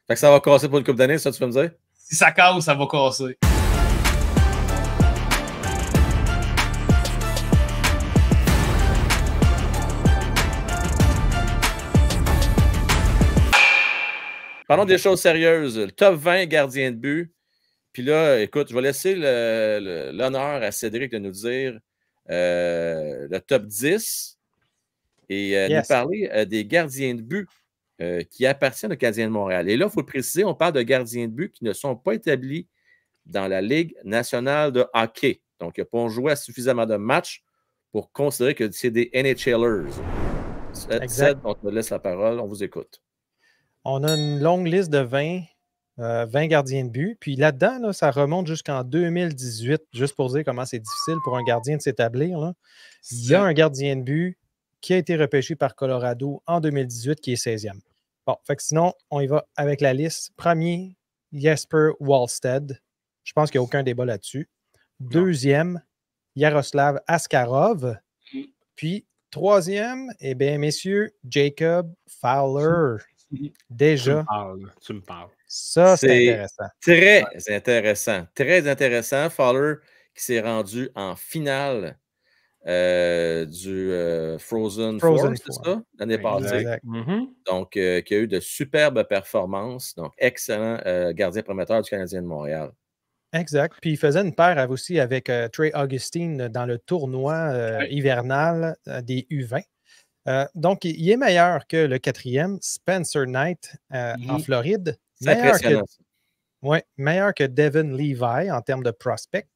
Fait que ça va casser pour une couple d'années, ça, tu peux me dire? Si ça casse, ça va casser. Parlons des choses sérieuses. Le top 20 gardien de but. Puis là, écoute, je vais laisser l'honneur à Cédric de nous dire le top 10 et nous parler des gardiens de but qui appartiennent au Canadien de Montréal. Et là, il faut le préciser, on parle de gardiens de but qui ne sont pas établis dans la Ligue nationale de hockey. Donc, ils n'ont pas joué à suffisamment de matchs pour considérer que c'est des NHLers. Ced, on te laisse la parole, on vous écoute. On a une longue liste de 20 gardiens de but. Puis là-dedans, là, ça remonte jusqu'en 2018, juste pour dire comment c'est difficile pour un gardien de s'établir. Là. Il y a un gardien de but qui a été repêché par Colorado en 2018, qui est 16e. Bon, fait que sinon, on y va avec la liste. Premier, Jesper Wallstedt. Je pense qu'il n'y a aucun débat là-dessus. Deuxième, Yaroslav Askarov. Puis, troisième, eh bien, messieurs, Jacob Fowler. Déjà. Tu me parles. Ça, c'est intéressant. Très intéressant. Très intéressant. Fowler qui s'est rendu en finale du Frozen Four, c'est ça? L'année passée. Donc, qui a eu de superbes performances. Donc, excellent gardien prometteur du Canadien de Montréal. Exact. Puis il faisait une paire aussi avec Trey Augustine dans le tournoi hivernal des U20. Donc, il est meilleur que le quatrième, Spencer Knight, en Floride. Meilleur que Devin Levi en termes de prospect,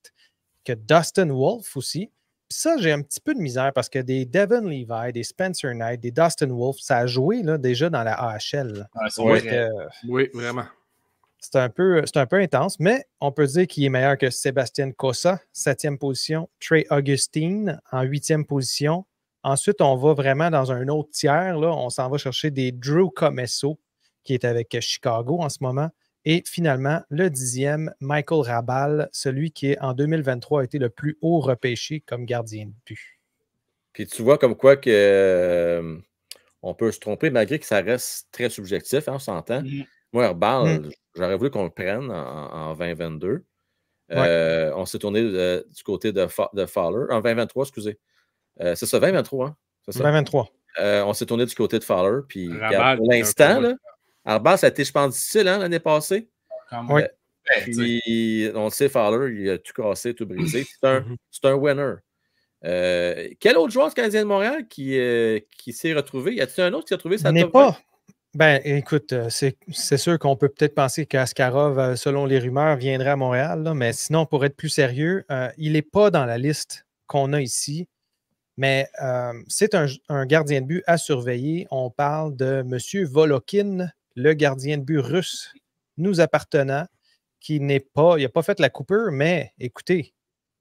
que Dustin Wolf aussi. Puis ça, j'ai un petit peu de misère parce que des Devin Levi, des Spencer Knight, des Dustin Wolf, ça a joué là, déjà dans la AHL. Oui, vraiment. C'est un peu intense, mais on peut dire qu'il est meilleur que Sébastien Cossa, 7e position, Trey Augustine en 8e position. Ensuite, on va vraiment dans un autre tiers. Là, on s'en va chercher des Drew Commesso, qui est avec Chicago en ce moment. Et finalement, le 10e, Michael Rabal, celui qui, en 2023, a été le plus haut repêché comme gardien de but. Puis tu vois comme quoi que on peut se tromper, malgré que ça reste très subjectif, hein, on s'entend. Moi, Rabal, j'aurais voulu qu'on le prenne en 2022. On s'est tourné du côté de Fowler. En 2023, excusez. C'est ça, 2023. Hein? C'est ça? 2023. On s'est tourné du côté de Fowler. Puis, pour l'instant, Rabal, ça a été, je pense, difficile hein, l'année passée. Oui. Puis, on le sait, Fowler, il a tout cassé, tout brisé. C'est un winner. Quel autre joueur du Canadien de Montréal qui s'est retrouvé? Y a-t-il un autre qui s'est retrouvé? Ça n'est pas. Ben, écoute, c'est sûr qu'on peut peut-être penser qu'Askarov, selon les rumeurs, viendrait à Montréal, là, mais sinon, pour être plus sérieux, il n'est pas dans la liste qu'on a ici, mais c'est un gardien de but à surveiller. On parle de M. Volokin, le gardien de but russe nous appartenant, qui n'a pas fait la coupure, mais écoutez,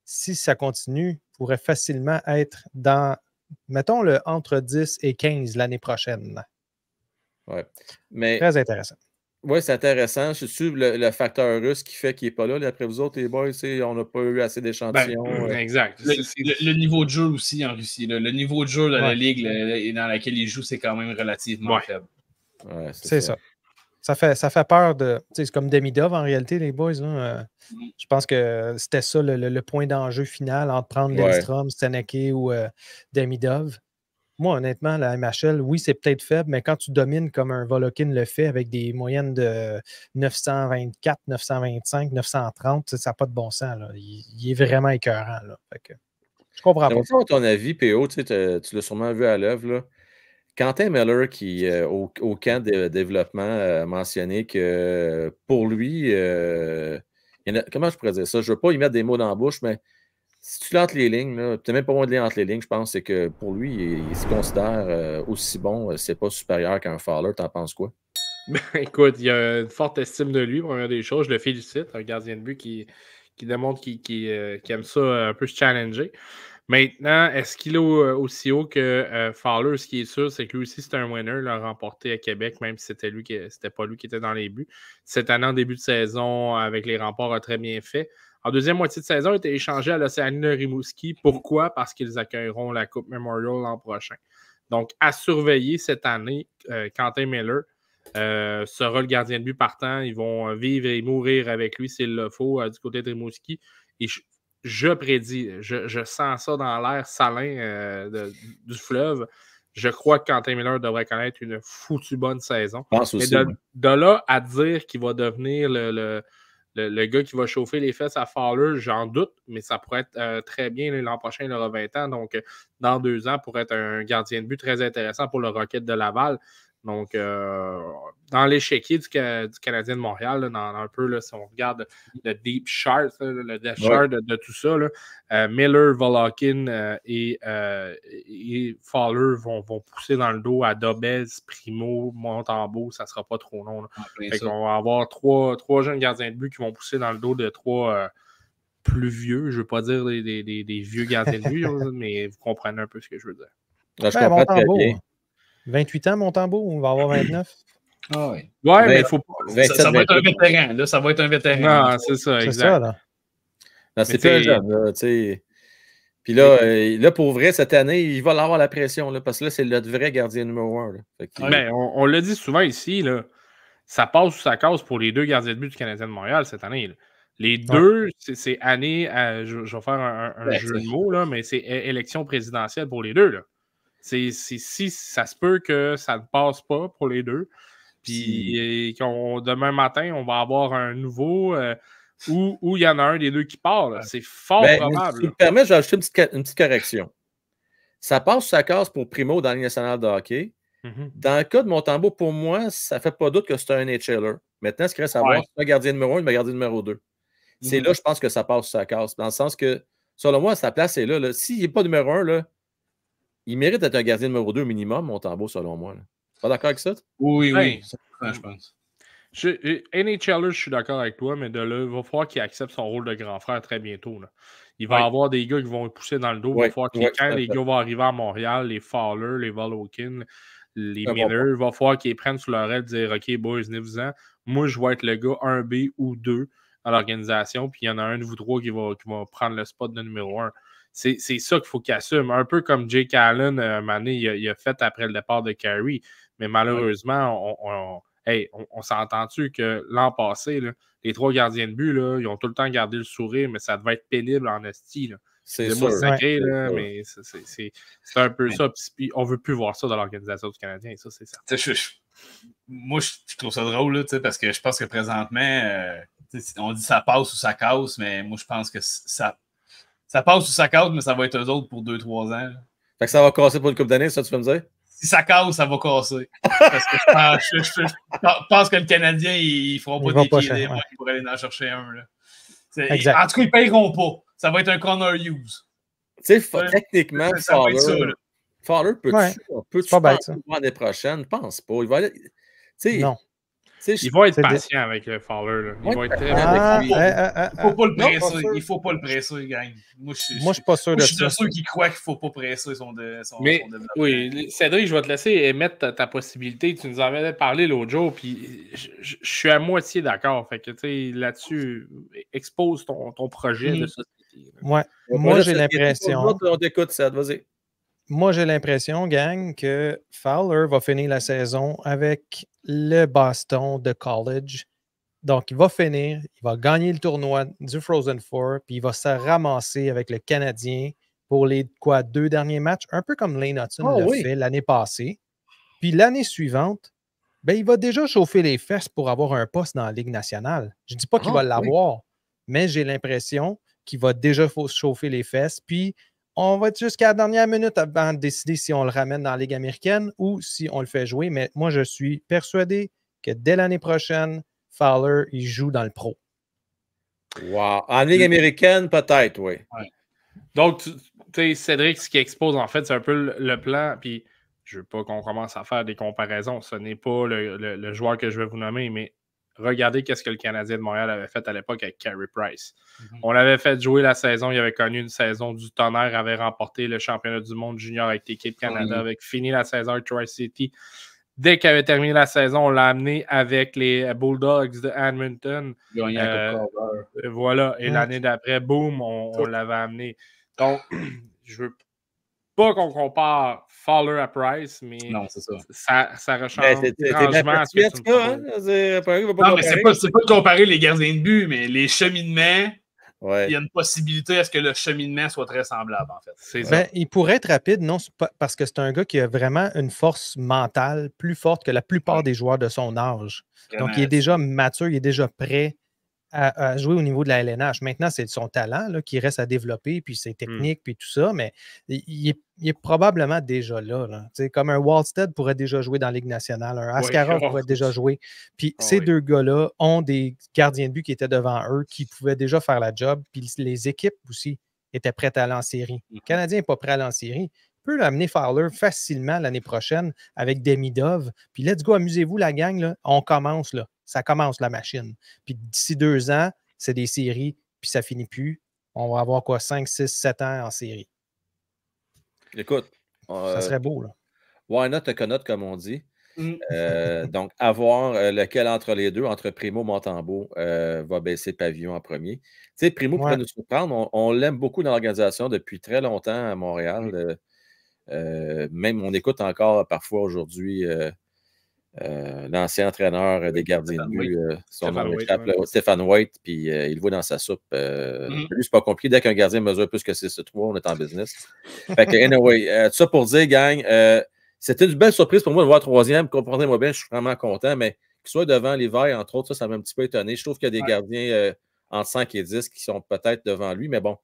si ça continue, pourrait facilement être dans, mettons-le, entre 10 et 15 l'année prochaine. Ouais. Mais, très intéressant. Oui, c'est intéressant. Je suis le facteur russe qui fait qu'il n'est pas là. Après vous autres, les boys, on n'a pas eu assez d'échantillons. Exact. Le niveau de jeu aussi en Russie. Là. Le niveau de jeu de la ligue dans laquelle il joue, c'est quand même relativement faible. Ouais, c'est ça. Ça fait peur de. C'est comme Demidov en réalité, les boys. Je pense que c'était ça le point d'enjeu final entre prendre Lindstrom, Steneke ou Demidov. Moi, honnêtement, la MHL, oui, c'est peut-être faible, mais quand tu domines comme un Volokin le fait avec des moyennes de 924, 925, 930, ça n'a pas de bon sens. Là. Il est vraiment écœurant. Là. Fait que, je comprends pas. À ton avis, PO, tu l'as sûrement vu à l'œuvre. Quentin Miller, qui au camp de développement a mentionné que pour lui, comment je pourrais dire ça? Je ne veux pas y mettre des mots dans la bouche, mais si tu l'entres les lignes, tu n'es même pas loin de lire entre les lignes, je pense, c'est que pour lui, il se considère aussi bon, c'est pas supérieur qu'un Fowler. T'en penses quoi? Ben, écoute, il y a une forte estime de lui, première des choses. Je le félicite, un gardien de but qui démontre qu'il aime ça un peu se challenger. Maintenant, est-ce qu'il est aussi haut que Fowler? Ce qui est sûr, c'est que lui aussi, c'est un winner, l'a remporté à Québec, même si c'était pas lui qui était dans les buts. Cette année, en début de saison, avec les remparts, a très bien fait. En deuxième moitié de saison, il a été échangé à l'Océanie de Rimouski. Pourquoi? Parce qu'ils accueilleront la Coupe Memorial l'an prochain. Donc, à surveiller cette année, Quentin Miller. sera le gardien de but partant. Ils vont vivre et mourir avec lui s'il le faut du côté de Rimouski. Et je prédis, je sens ça dans l'air salin du fleuve. Je crois que Quentin Miller devrait connaître une foutue bonne saison. Je pense aussi. De là à dire qu'il va devenir le gars qui va chauffer les fesses à Fowler, j'en doute, mais ça pourrait être très bien. L'an prochain, il aura 20 ans. Donc, dans 2 ans, pourrait être un gardien de but très intéressant pour le Rocket de Laval. Donc, dans l'échiquier du Canadien de Montréal, là, dans un peu, là, si on regarde le deep chart, le depth chart de tout ça, là, Miller, Volokin et Fowler vont pousser dans le dos à Dobez, Primo, Montembeault. Ça ne sera pas trop long. On va avoir trois jeunes gardiens de but qui vont pousser dans le dos de 3 plus vieux. Je ne veux pas dire des vieux gardiens de but, mais vous comprenez un peu ce que je veux dire. Là, je comprends très bien. 28 ans, Montembeault, on va avoir 29. Ah oui. Ouais, mais il faut pas. 27, ça va être un vétéran. Là, ça va être un vétéran. Non, c'est ça, exact. C'est ça, là. Non, c'est très jeune, là, tu sais. Puis là, pour vrai, cette année, il va avoir la pression, là, parce que là, c'est notre vrai gardien numéro 1. Mais on l'a dit souvent ici, là, ça passe ou ça casse pour les 2 gardiens de but du Canadien de Montréal cette année. Là. Les 2, c'est année, je vais faire un jeu de mots, là, mais c'est élection présidentielle pour les 2. Là. Si ça se peut que ça ne passe pas pour les 2, puis demain matin, on va avoir un nouveau où il y en a un des 2 qui part. Là. C'est fort probable. Si tu me permets, je vais ajouter une petite correction. Ça passe ou ça casse pour Primo dans la Ligue nationale de hockey. Dans le cas de Montembeault, pour moi, ça ne fait pas doute que c'est un NHLer. Maintenant, ce qu'il reste à savoir, c'est un gardien numéro 1 et un gardien numéro 2. C'est là, je pense que ça passe ou ça casse. Dans le sens que, selon moi, sa place est là. S'il n'est pas numéro 1, là, il mérite d'être un gardien numéro 2 au minimum, Montembeault, selon moi. Là. Pas d'accord avec ça? Oui. Je pense. NHLer, je suis d'accord avec toi, mais de là, il va falloir qu'il accepte son rôle de grand frère très bientôt. Là. Il va y avoir des gars qui vont le pousser dans le dos. Il va falloir que quand les gars vont arriver à Montréal, les Fowler, les Volokin, les Miller, il va falloir qu'ils prennent sous leur aile et dire OK, boys, venez-vous-en. Moi, je vais être le gars 1B ou 2 à l'organisation, puis il y en a un de vous 3 qui va prendre le spot de numéro 1. C'est ça qu'il faut qu'il assume. Un peu comme Jake Allen, un moment donné, il a fait après le départ de Carey. Mais malheureusement, on s'entend-tu que l'an passé, là, les 3 gardiens de but, là, ils ont tout le temps gardé le sourire, mais ça devait être pénible en esti. C'est moi sacré, là, mais c'est un peu ça. Puis on ne veut plus voir ça dans l'organisation du Canadien. Ça, c'est certain. Moi, je trouve ça drôle, là, parce que je pense que présentement, on dit ça passe ou ça casse, mais moi, je pense que ça passe ou ça casse, mais ça va être eux autres pour 2-3 ans. Là. Fait que ça va casser pour une couple d'années, ça, tu veux me dire? Si ça casse, ça va casser. Parce que je pense que le Canadien, ils ne feront pas des pieds pour aller en chercher un. Là. En tout cas, ils ne paieront pas. Ça va être un Connor Hughes. Tu sais, techniquement, Fowler peut-tu penser l'année prochaine? Je pense pas. Il va aller... Non. Il va être patient avec le Fowler. Il va être très patient. Il ne faut pas le presser. Il ne faut pas le presser, gang. Moi, je suis pas sûr de ça. Je suis de ceux qui croient qu'il ne faut pas presser son développement. Oui, Cédric, je vais te laisser émettre ta possibilité. Tu nous en avais parlé l'autre jour, puis je suis à moitié d'accord. Fait que, tu sais, là-dessus, expose ton projet de société. Ouais. Moi, j'ai l'impression... On t'écoute, Céd, vas-y. Moi, j'ai l'impression, gang, que Fowler va finir la saison avec le Boston de college. Donc, il va finir, il va gagner le tournoi du Frozen Four, puis il va se ramasser avec le Canadien pour les 2 derniers matchs, un peu comme Lane Hudson l'a fait l'année passée. Puis l'année suivante, il va déjà chauffer les fesses pour avoir un poste dans la Ligue nationale. Je ne dis pas qu'il va l'avoir, mais j'ai l'impression qu'il va déjà chauffer les fesses, puis on va être jusqu'à la dernière minute avant de décider si on le ramène dans la Ligue américaine ou si on le fait jouer. Mais moi, je suis persuadé que dès l'année prochaine, Fowler, il joue dans le pro. Wow. En Ligue américaine, peut-être, oui. Ouais. Donc, tu sais, Cédric, ce qui expose, en fait, c'est un peu le plan. Puis, je ne veux pas qu'on commence à faire des comparaisons. Ce n'est pas le joueur que je vais vous nommer, mais regardez qu'est-ce que le Canadien de Montréal avait fait à l'époque avec Carey Price. On l'avait fait jouer la saison. Il avait connu une saison du tonnerre, avait remporté le championnat du monde junior avec l'équipe Canada, avec fini la saison avec Tri-City. Dès qu'il avait terminé la saison, on l'a amené avec les Bulldogs de Edmonton. Voilà. Et l'année d'après, boum, on l'avait amené. Donc, je veux pas qu'on compare Fowler à Price, mais Non, c'est ça. ça rechange étrangement à ce que tu me proposes. Non, mais c'est pas de comparer les gardiens de but, mais les cheminements, il y a une possibilité à ce que le cheminement soit très semblable, en fait. Ben, il pourrait être rapide, non, parce que c'est un gars qui a vraiment une force mentale plus forte que la plupart des joueurs de son âge. Vraiment, donc, il est déjà mature, il est déjà prêt à jouer au niveau de la LNH. Maintenant, c'est son talent là, qui reste à développer, puis ses techniques, puis tout ça, mais il est probablement déjà là. Comme un Wallstead pourrait déjà jouer dans la Ligue nationale, un Askarov pourrait déjà jouer. Puis ces deux gars-là ont des gardiens de but qui étaient devant eux, qui pouvaient déjà faire la job, puis les équipes aussi étaient prêtes à aller en série. Le Canadien n'est pas prêt à aller en série. Il peut l'amener Fowler facilement l'année prochaine avec Demidov. Puis let's go, amusez-vous la gang, là. On commence là. Ça commence la machine. Puis d'ici 2 ans, c'est des séries, puis ça finit plus. On va avoir quoi, 5, 6, 7 ans en série. Écoute. Ça serait beau, là. Why not a cannot, comme on dit. Donc, avoir lequel entre les deux, entre Primo et Montembeault, va baisser pavillon en premier. Tu sais, Primo pourrait nous surprendre. On l'aime beaucoup dans l'organisation depuis très longtemps à Montréal. Même on écoute encore parfois aujourd'hui l'ancien entraîneur des gardiens de but, son nom m'échappe, Stéphane White, puis il le voit dans sa soupe. Lui, c'est pas compliqué. Dès qu'un gardien mesure plus que 6'3", on est en business. Fait que, anyway, tout ça pour dire, gang, c'était une belle surprise pour moi de voir 3e. Comprenez-moi bien, je suis vraiment content, mais qu'il soit devant l'hiver, entre autres, ça m'a un petit peu étonné. Je trouve qu'il y a des gardiens entre 5 et 10 qui sont peut-être devant lui, mais bon,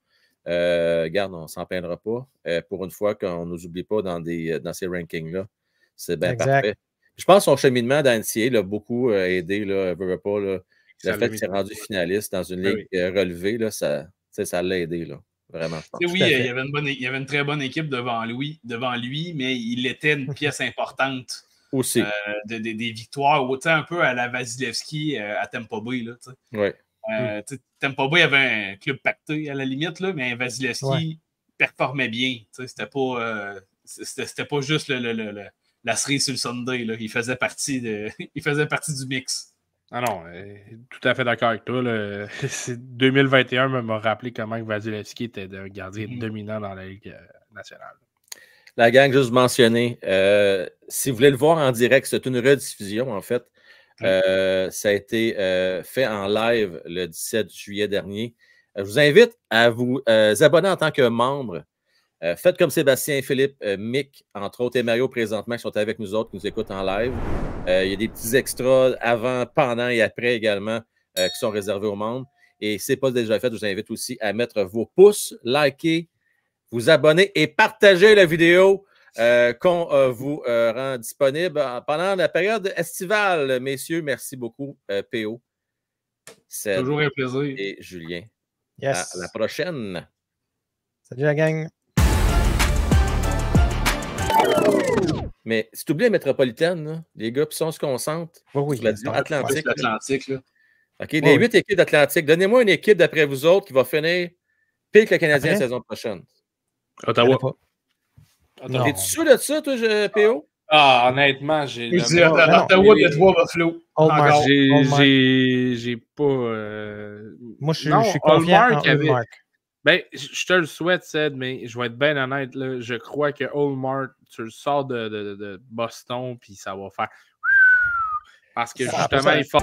regarde, on ne s'en plaindra pas. Pour une fois qu'on ne nous oublie pas dans ces rankings-là. C'est bien parfait. Je pense que son cheminement d'NCA l'a beaucoup aidé. Là, le fait qu'il s'est rendu finaliste dans une ligue relevée, là, ça l'a aidé. Là, vraiment. Oui, il y avait une très bonne équipe devant lui, mais il était une pièce importante aussi des victoires, autant un peu à la Vasilevski à Tampa Bay. Tampa Bay avait un club pacté à la limite, là, mais Vasilevski performait bien. C'était pas juste la cerise sur le Sunday. Là. Il faisait partie du mix. Ah non, tout à fait d'accord avec toi. 2021 m'a rappelé comment Vasilevski était un gardien dominant dans la Ligue nationale. La gang, juste mentionner, si vous voulez le voir en direct, c'est une rediffusion en fait. Ça a été fait en live le 17 juillet dernier. Je vous invite à vous abonner en tant que membre. Faites comme Sébastien, Philippe, Mick, entre autres, et Mario présentement qui sont avec nous autres, qui nous écoutent en live. Il y a des petits extras avant, pendant et après également qui sont réservés aux membres. Et si ce n'est pas déjà fait, je vous invite aussi à mettre vos pouces, liker, vous abonner et partager la vidéo qu'on vous rend disponible pendant la période estivale. Messieurs, merci beaucoup, PO. C'est toujours un plaisir. Et Julien. Yes. À la prochaine. Salut la gang. Mais si tu oublies la métropolitaine, là, les gars, puis si on se concentre sur la division Atlantique. Là. OK, les 8 équipes d'Atlantique. Donnez-moi une équipe d'après vous autres qui va finir pire que le Canadien la saison prochaine. Ottawa. Es-tu sûr de ça, toi, PO? Ah, honnêtement, j'ai. Ottawa, les 3 Buffalo. J'ai pas. Moi, je suis confiant en Hallmark. Ben, je te le souhaite, Ced, mais je vais être bien honnête. Là, je crois que Hallmark, tu le sors de Boston, puis ça va faire. Parce que justement, il faut.